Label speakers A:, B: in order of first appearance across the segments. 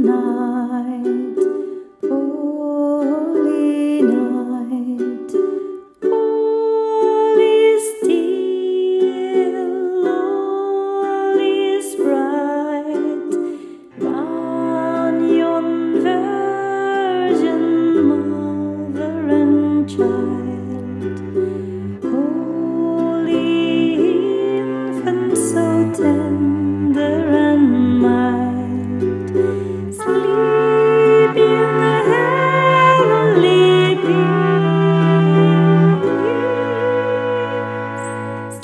A: night, holy night, all is still, all is bright, round yon virgin mother and child, holy infant so tender and mild, sleep in heavenly peace,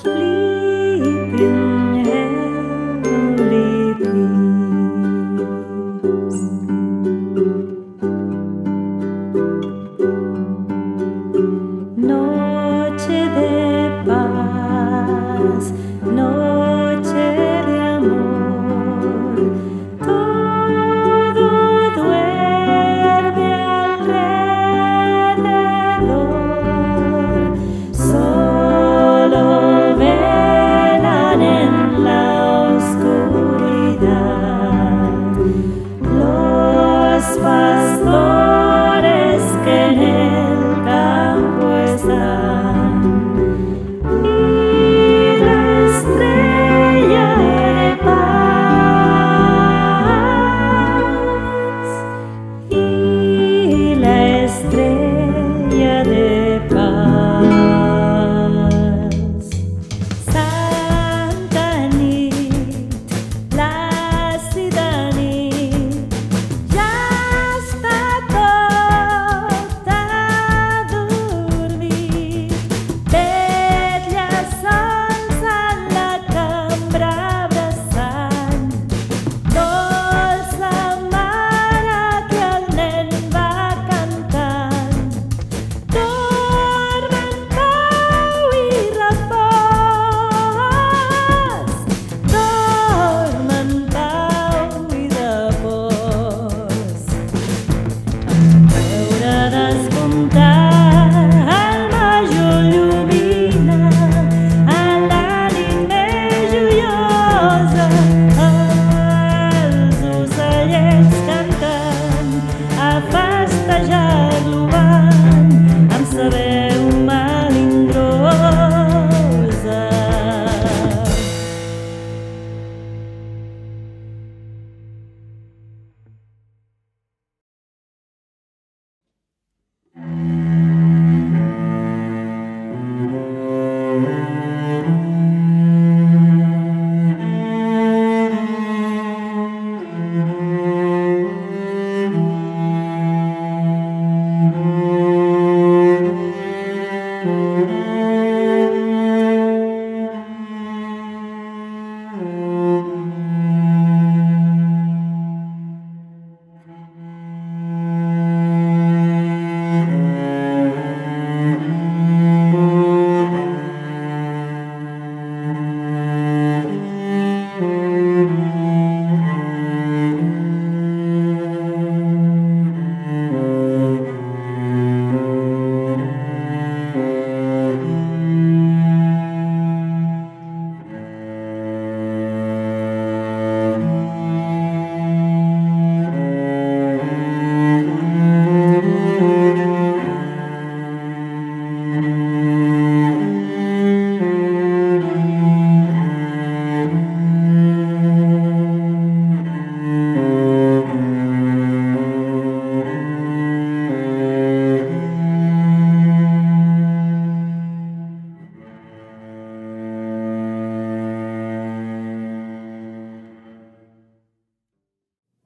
A: sleep in heavenly peace. Noche de paz, noche de amor, todo duerme alrededor, solo velan en la oscuridad los pastores que en el campo están, y la estrella de paz, y la estrella de paz. Santa Nit, l'àcida nit, ja està tot adormit, vetlles sols en la cambra abraçant, dolça mare que el nen va cantant, dorm en pau i repòs, dorm en pau i repòs. Veure despuntar el major llumina en la nit més joiosa, els ocellets cantant a festejar-lo van amb sa veu melindrosa.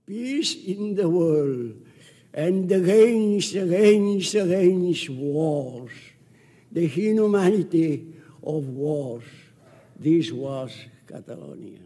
B: Peace in the world and against wars, the inhumanity of wars. This was Catalonia.